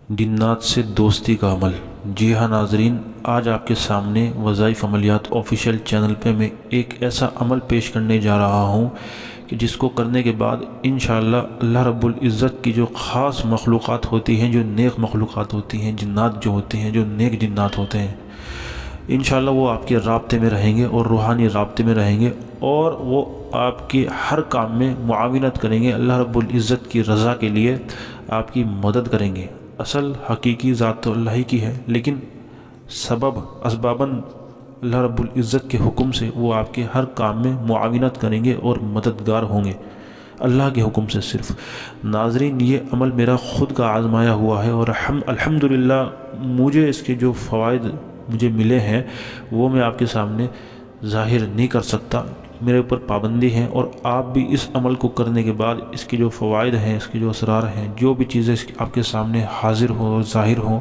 جنات سے دوستی کا عمل۔ جی ہاں ناظرین، آج آپ کے سامنے وظائف عملیات آفیشیل چینل پہ میں ایک ایسا عمل پیش کرنے جا رہا ہوں کہ جس کو کرنے کے بعد انشاءاللہ اللہ رب العزت کی جو خاص مخلوقات ہوتی ہیں، جو نیک مخلوقات ہوتی ہیں، جنات جو ہوتے ہیں، جو نیک جنات ہوتے ہیں، انشاءاللہ وہ آپ کے رابطے میں رہیں گے اور روحانی رابطے میں رہیں گے، اور وہ آپ کے ہر کام میں معاونت کریں گے، اللہ رب العزت کی رضا کے لیے آپ کی مدد کریں گے۔ اصل حقیقی ذات تو اللہ ہی کی ہے، لیکن سبب اسباباً اللہ رب العزت کے حکم سے وہ آپ کے ہر کام میں معاونت کریں گے اور مددگار ہوں گے، اللہ کے حکم سے صرف۔ ناظرین، یہ عمل میرا خود کا آزمایا ہوا ہے، اور الحمدللہ مجھے اس کے جو فوائد مجھے ملے ہیں وہ میں آپ کے سامنے ظاہر نہیں کر سکتا، میرے اوپر پابندی ہے، اور آپ بھی اس عمل کو کرنے کے بعد اس کے جو فوائد ہیں، اس کے جو اسرار ہیں، جو بھی چیزیں آپ کے سامنے حاضر ہوں، ظاہر ہوں،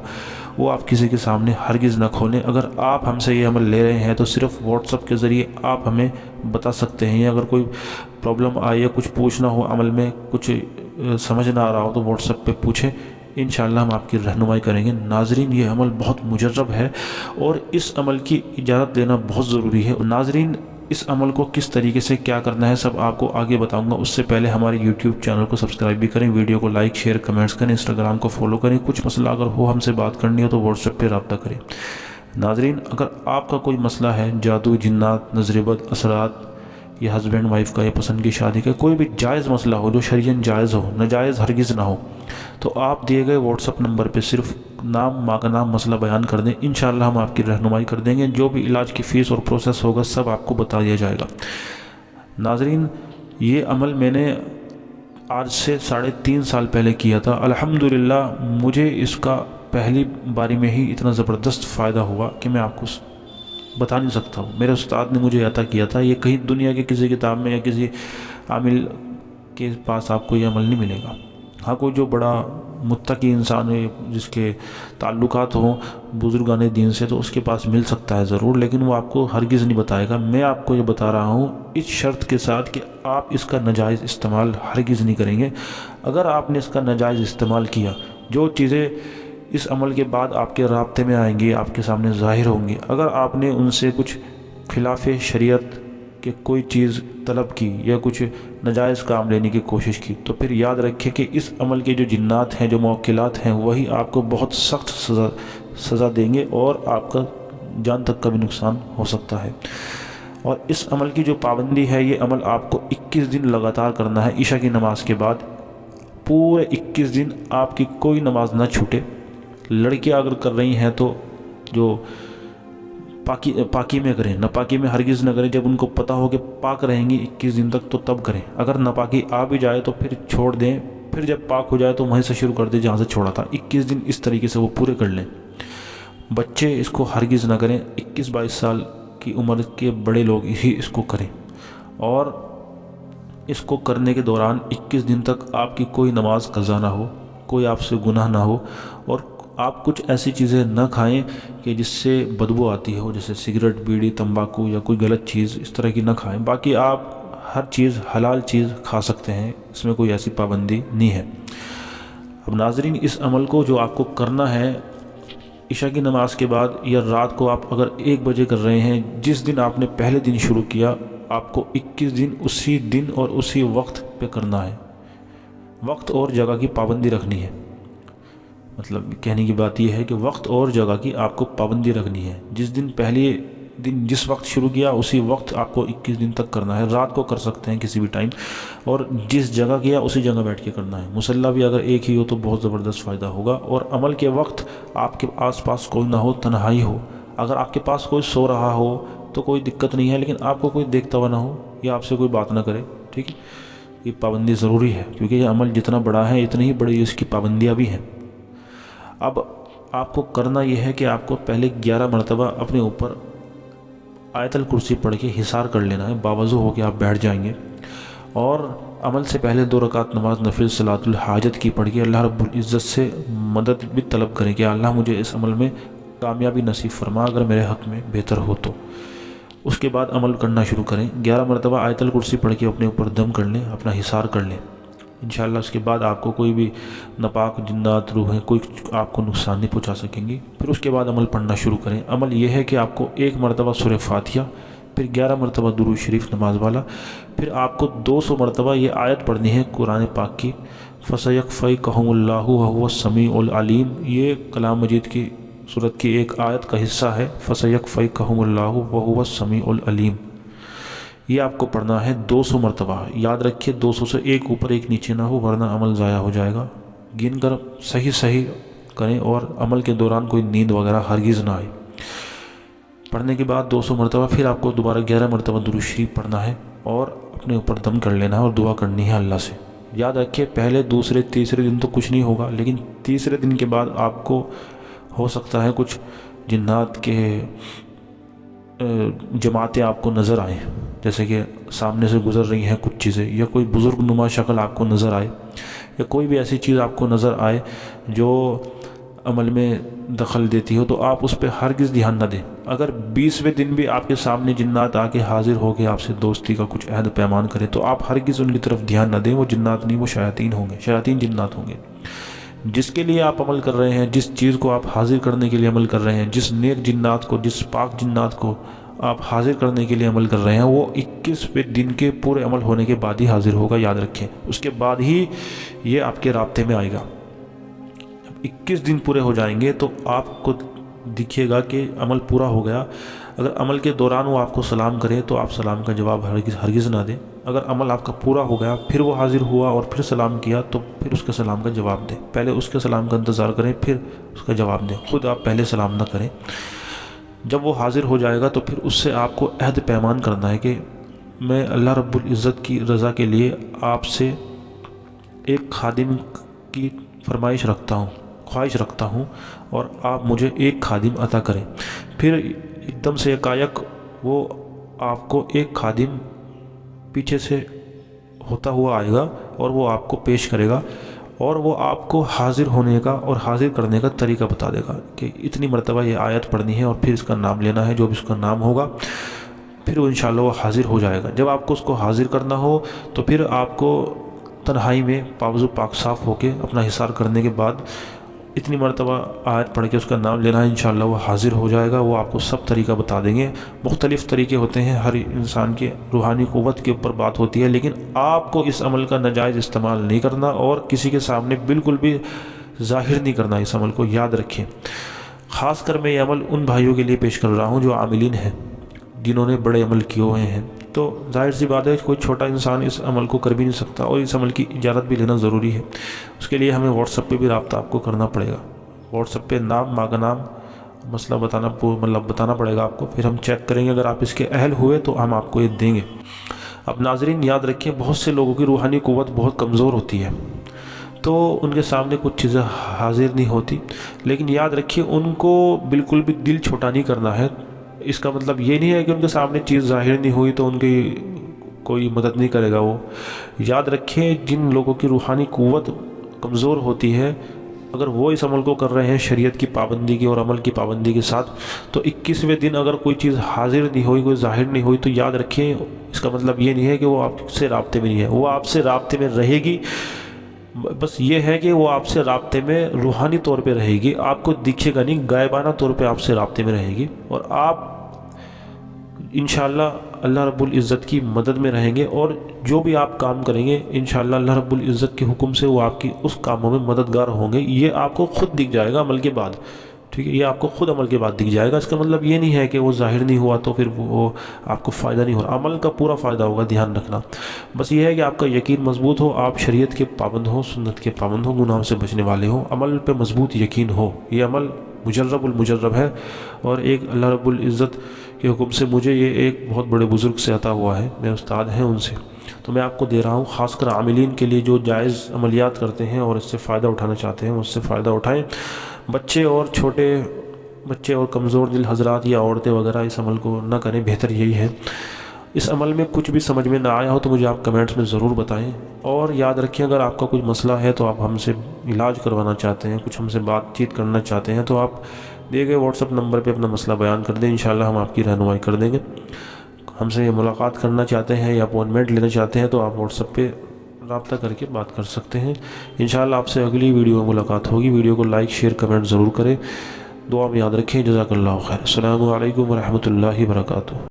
وہ آپ کسی کے سامنے ہرگز نہ کھولیں۔ اگر آپ ہم سے یہ عمل لے رہے ہیں تو صرف واٹس ایپ کے ذریعے آپ ہمیں بتا سکتے ہیں، یا اگر کوئی پرابلم آئے یا کچھ پوچھنا ہو، عمل میں کچھ سمجھ نہ آ رہا ہو، تو واٹس ایپ پہ پوچھیں، انشاءاللہ ہم آپ کی رہنمائی کریں گے۔ ناظرین، یہ عمل بہت مجرب ہے اور اس عمل کی اجازت لینا بہت ضروری ہے۔ ناظرین، اس عمل کو کس طریقے سے کیا کرنا ہے سب آپ کو آگے بتاؤں گا، اس سے پہلے ہمارے یوٹیوب چینل کو سبسکرائب بھی کریں، ویڈیو کو لائک شیئر کمنٹس کریں، انسٹاگرام کو فالو کریں، کچھ مسئلہ اگر ہو ہم سے بات کرنی ہو تو واٹس ایپ پہ رابطہ کریں۔ ناظرین، اگر آپ کا کوئی مسئلہ ہے، جادو، جنات، نظر بد، اثرات، یا ہسبینڈ وائف کا، یا پسند کی شادی کا، کوئی بھی جائز مسئلہ ہو جو شرعاً جائز ہو، ناجائز ہرگز نہ ہو، تو آپ دیے گئے واٹس ایپ نمبر پہ صرف نام، ماں کا نام، مسئلہ بیان کر دیں، انشاءاللہ ہم آپ کی رہنمائی کر دیں گے، جو بھی علاج کی فیس اور پروسیس ہوگا سب آپ کو بتا دیا جائے گا۔ ناظرین، یہ عمل میں نے آج سے 3.5 سال پہلے کیا تھا، الحمدللہ مجھے اس کا پہلی باری میں ہی اتنا زبردست فائدہ ہوا کہ میں آپ کو بتا نہیں سکتا ہوں۔ میرے استاد نے مجھے عطا کیا تھا، یہ کہیں دنیا کے کسی کتاب میں یا کسی عامل کے پاس آپ کو یہ عمل نہیں ملے گا۔ ہاں، کوئی جو بڑا متقی انسان ہے، جس کے تعلقات ہوں بزرگان دین سے، تو اس کے پاس مل سکتا ہے ضرور، لیکن وہ آپ کو ہرگز نہیں بتائے گا۔ میں آپ کو یہ بتا رہا ہوں اس شرط کے ساتھ کہ آپ اس کا ناجائز استعمال ہرگز نہیں کریں گے۔ اگر آپ نے اس کا ناجائز استعمال کیا، جو چیزیں اس عمل کے بعد آپ کے رابطے میں آئیں گی، آپ کے سامنے ظاہر ہوں گی، اگر آپ نے ان سے کچھ خلاف شریعت کہ کوئی چیز طلب کی یا کچھ ناجائز کام لینے کی کوشش کی، تو پھر یاد رکھیں کہ اس عمل کے جو جنات ہیں، جو موکلات ہیں، وہی آپ کو بہت سخت سزا دیں گے، اور آپ کا جان تک کا بھی نقصان ہو سکتا ہے۔ اور اس عمل کی جو پابندی ہے، یہ عمل آپ کو 21 دن لگاتار کرنا ہے، عشاء کی نماز کے بعد پورے 21 دن آپ کی کوئی نماز نہ چھوٹے۔ لڑکیاں اگر کر رہی ہیں تو جو پاکی میں کریں، ناپاکی میں ہرگز نہ کریں۔ جب ان کو پتہ ہو کہ پاک رہیں گی 21 دن تک تو تب کریں، اگر ناپاکی آ بھی جائے تو پھر چھوڑ دیں، پھر جب پاک ہو جائے تو وہیں سے شروع کر دیں جہاں سے چھوڑا تھا۔ 21 دن اس طریقے سے وہ پورے کر لیں۔ بچے اس کو ہرگز نہ کریں، 21-22 سال کی عمر کے بڑے لوگ ہی اس کو کریں، اور اس کو کرنے کے دوران 21 دن تک آپ کی کوئی نماز قضا نہ ہو، کوئی آپ سے گناہ نہ ہو، اور آپ کچھ ایسی چیزیں نہ کھائیں کہ جس سے بدبو آتی ہو، جیسے سگریٹ، بیڑی، تمباکو یا کوئی غلط چیز اس طرح کی نہ کھائیں۔ باقی آپ ہر چیز حلال چیز کھا سکتے ہیں، اس میں کوئی ایسی پابندی نہیں ہے۔ اب ناظرین، اس عمل کو جو آپ کو کرنا ہے عشاء کی نماز کے بعد، یا رات کو آپ اگر 1 بجے کر رہے ہیں، جس دن آپ نے پہلے دن شروع کیا، آپ کو 21 دن اسی دن اور اسی وقت پہ کرنا ہے۔ وقت اور جگہ کی پابندی رکھنی ہے، مطلب کہنے کی بات یہ ہے کہ وقت اور جگہ کی آپ کو پابندی رکھنی ہے۔ جس دن پہلے دن جس وقت شروع کیا اسی وقت آپ کو 21 دن تک کرنا ہے۔ رات کو کر سکتے ہیں کسی بھی ٹائم، اور جس جگہ کیا اسی جگہ بیٹھ کے کرنا ہے۔ مصلی بھی اگر ایک ہی ہو تو بہت زبردست فائدہ ہوگا، اور عمل کے وقت آپ کے آس پاس کوئی نہ ہو، تنہائی ہو۔ اگر آپ کے پاس کوئی سو رہا ہو تو کوئی دقت نہیں ہے، لیکن آپ کو کوئی دیکھتا ہوا نہ ہو یا آپ سے کوئی بات نہ کرے، ٹھیک ہے؟ یہ پابندی ضروری ہے، کیونکہ یہ عمل جتنا بڑا ہے اتنی ہی بڑی اس کی پابندیاں بھی ہیں۔ اب آپ کو کرنا یہ ہے کہ آپ کو پہلے 11 مرتبہ اپنے اوپر آیت الکرسی پڑھ کے حصار کر لینا ہے، باوضو ہو کے آپ بیٹھ جائیں گے، اور عمل سے پہلے 2 رکعت نماز نفل صلاۃ الحاجت کی پڑھ کے اللہ رب العزت سے مدد بھی طلب کریں کہ اللہ مجھے اس عمل میں کامیابی نصیب فرما، اگر میرے حق میں بہتر ہو تو۔ اس کے بعد عمل کرنا شروع کریں۔ 11 مرتبہ آیت الکرسی پڑھ کے اپنے اوپر دم کر لیں، اپنا حصار کر لیں، انشاءاللہ اس کے بعد آپ کو کوئی بھی ناپاک جنات روحیں کوئی آپ کو نقصان نہیں پہنچا سکیں گی۔ پھر اس کے بعد عمل پڑھنا شروع کریں۔ عمل یہ ہے کہ آپ کو 1 مرتبہ سورہ فاتحہ، پھر 11 مرتبہ درود شریف نماز والا، پھر آپ کو 200 مرتبہ یہ آیت پڑھنی ہے قرآن پاک کی، فَسَيَكْفَيْكَهُمُ اللَّهُ وَهُوَ السَّمِيعُ الْعَلِيمُ۔ یہ کلام مجید کی سورت کی ایک آیت کا حصہ ہے، فَسَيَكْفَيْكَهُمُ اللَّهُ وَهُوَ السَّمِيعُ الْعَلِيمُ۔ یہ آپ کو پڑھنا ہے 200 مرتبہ۔ یاد رکھیے 200 سے ایک اوپر ایک نیچے نہ ہو، ورنہ عمل ضائع ہو جائے گا۔ گن کر صحیح کریں، اور عمل کے دوران کوئی نیند وغیرہ ہرگز نہ آئے۔ پڑھنے کے بعد 200 مرتبہ پھر آپ کو دوبارہ 11 مرتبہ درود شریف پڑھنا ہے، اور اپنے اوپر دم کر لینا ہے اور دعا کرنی ہے اللہ سے۔ یاد رکھیے پہلے دوسرے تیسرے دن تو کچھ نہیں ہوگا، لیکن تیسرے دن کے بعد آپ کو ہو سکتا ہے کچھ جنات کے جماعتیں آپ کو نظر آئیں، جیسے کہ سامنے سے گزر رہی ہیں کچھ چیزیں، یا کوئی بزرگ نما شکل آپ کو نظر آئے، یا کوئی بھی ایسی چیز آپ کو نظر آئے جو عمل میں دخل دیتی ہو، تو آپ اس پہ ہرگز دھیان نہ دیں۔ اگر 20ویں دن بھی آپ کے سامنے جنات آ کے حاضر ہو کے آپ سے دوستی کا کچھ عہد پیمان کرے، تو آپ ہرگز ان کی طرف دھیان نہ دیں۔ وہ جنات نہیں، وہ شیاطین ہوں گے، شیاطین جنات ہوں گے۔ جس کے لیے آپ عمل کر رہے ہیں، جس چیز کو آپ حاضر کرنے کے لیے عمل کر رہے ہیں، جس نیک جنات کو، جس پاک جنات کو آپ حاضر کرنے کے لیے عمل کر رہے ہیں، وہ 21ویں دن کے پورے عمل ہونے کے بعد ہی حاضر ہوگا، یاد رکھیں۔ اس کے بعد ہی یہ آپ کے رابطے میں آئے گا۔ جب 21 دن پورے ہو جائیں گے تو آپ کو دکھے گا کہ عمل پورا ہو گیا۔ اگر عمل کے دوران وہ آپ کو سلام کرے تو آپ سلام کا جواب ہرگز نہ دیں۔ اگر عمل آپ کا پورا ہو گیا، پھر وہ حاضر ہوا اور پھر سلام کیا، تو پھر اس کے سلام کا جواب دیں۔ پہلے اس کے سلام کا انتظار کریں، پھر اس کا جواب دیں، خود آپ پہلے سلام نہ کریں۔ جب وہ حاضر ہو جائے گا تو پھر اس سے آپ کو عہد پیمان کرنا ہے کہ میں اللہ رب العزت کی رضا کے لیے آپ سے ایک خادم کی خواہش رکھتا ہوں، اور آپ مجھے ایک خادم عطا کریں۔ پھر ایک دم سے یکایک وہ آپ کو ایک خادم پیچھے سے ہوتا ہوا آئے گا، اور وہ آپ کو پیش کرے گا، اور وہ آپ کو حاضر ہونے کا اور حاضر کرنے کا طریقہ بتا دے گا کہ اتنی مرتبہ یہ آیت پڑھنی ہے، اور پھر اس کا نام لینا ہے، جو بھی اس کا نام ہوگا، پھر وہ انشاءاللہ وہ حاضر ہو جائے گا۔ جب آپ کو اس کو حاضر کرنا ہو تو پھر آپ کو تنہائی میں پاوزو پاک صاف ہو کے اپنا حصار کرنے کے بعد اتنی مرتبہ آیت پڑھ کے اس کا نام لینا ہے، انشاءاللہ وہ حاضر ہو جائے گا۔ وہ آپ کو سب طریقہ بتا دیں گے۔ مختلف طریقے ہوتے ہیں، ہر انسان کے روحانی قوت کے اوپر بات ہوتی ہے، لیکن آپ کو اس عمل کا ناجائز استعمال نہیں کرنا، اور کسی کے سامنے بالکل بھی ظاہر نہیں کرنا اس عمل کو، یاد رکھیں۔ خاص کر میں یہ عمل ان بھائیوں کے لیے پیش کر رہا ہوں جو عاملین ہیں، جنہوں نے بڑے عمل کیے ہوئے ہیں۔ تو ظاہر سی بات ہے کوئی چھوٹا انسان اس عمل کو کر بھی نہیں سکتا، اور اس عمل کی اجازت بھی لینا ضروری ہے۔ اس کے لیے ہمیں واٹس ایپ پہ بھی رابطہ آپ کو کرنا پڑے گا۔ واٹس ایپ پہ نام، ماں کا نام، مسئلہ بتانا پڑے گا آپ کو، پھر ہم چیک کریں گے۔ اگر آپ اس کے اہل ہوئے تو ہم آپ کو یہ دیں گے۔ اب ناظرین یاد رکھیں، بہت سے لوگوں کی روحانی قوت بہت کمزور ہوتی ہے، تو ان کے سامنے کچھ چیزیں حاضر نہیں ہوتی، لیکن یاد رکھیے ان کو بالکل بھی دل چھوٹا نہیں کرنا ہے۔ اس کا مطلب یہ نہیں ہے کہ ان کے سامنے چیز ظاہر نہیں ہوئی تو ان کی کوئی مدد نہیں کرے گا وہ۔ یاد رکھیں جن لوگوں کی روحانی قوت کمزور ہوتی ہے، اگر وہ اس عمل کو کر رہے ہیں شریعت کی پابندی کی اور عمل کی پابندی کے ساتھ، تو 21ویں دن اگر کوئی چیز حاضر نہیں ہوئی، کوئی ظاہر نہیں ہوئی، تو یاد رکھیں اس کا مطلب یہ نہیں ہے کہ وہ آپ سے رابطے میں نہیں ہے، وہ آپ سے رابطے میں رہے گی۔ بس یہ ہے کہ وہ آپ سے رابطے میں روحانی طور پہ رہے گی، آپ کو دکھے گا نہیں، غائبانہ طور پہ آپ سے رابطے میں رہے گی، اور آپ انشاءاللہ اللہ رب العزت کی مدد میں رہیں گے، اور جو بھی آپ کام کریں گے انشاءاللہ اللہ رب العزت کے حکم سے وہ آپ کی اس کاموں میں مددگار ہوں گے۔ یہ آپ کو خود دکھ جائے گا عمل کے بعد، ٹھیک ہے، یہ آپ کو خود عمل کے بعد دکھ جائے گا۔ اس کا مطلب یہ نہیں ہے کہ وہ ظاہر نہیں ہوا تو پھر وہ آپ کو فائدہ نہیں ہو رہا، عمل کا پورا فائدہ ہوگا، دھیان رکھنا۔ بس یہ ہے کہ آپ کا یقین مضبوط ہو، آپ شریعت کے پابند ہو، سنت کے پابند ہو، گناہوں سے بچنے والے ہو، عمل پہ مضبوط یقین ہو۔ یہ عمل مجرب المجرب ہے، اور ایک اللہ رب العزت کے حکم سے مجھے یہ ایک بہت بڑے بزرگ سے عطا ہوا ہے، میرے استاد ہیں ان سے، تو میں آپ کو دے رہا ہوں۔ خاص کر عاملین کے لیے جو جائز عملیات کرتے ہیں اور اس سے فائدہ اٹھانا چاہتے ہیں، اس سے فائدہ اٹھائیں۔ بچے اور کمزور دل حضرات یا عورتیں وغیرہ اس عمل کو نہ کریں، بہتر یہی ہے۔ اس عمل میں کچھ بھی سمجھ میں نہ آیا ہو تو مجھے آپ کمنٹس میں ضرور بتائیں، اور یاد رکھیں اگر آپ کا کوئی مسئلہ ہے تو آپ ہم سے علاج کروانا چاہتے ہیں، کچھ ہم سے بات چیت کرنا چاہتے ہیں، تو آپ دیے گئے واٹس ایپ نمبر پہ اپنا مسئلہ بیان کر دیں، انشاءاللہ ہم آپ کی رہنمائی کر دیں گے۔ ہم سے ملاقات کرنا چاہتے ہیں یا اپوائنٹمنٹ لینا چاہتے ہیں تو آپ واٹس ایپ پہ رابطہ کر کے بات کر سکتے ہیں۔ انشاءاللہ آپ سے اگلی ویڈیو میں ملاقات ہوگی۔ ویڈیو کو لائک شیئر کمنٹ ضرور کریں، دعا میں یاد رکھیں۔ جزاک اللہ خیر۔ السلام علیکم ورحمۃ اللہ وبرکاتہ۔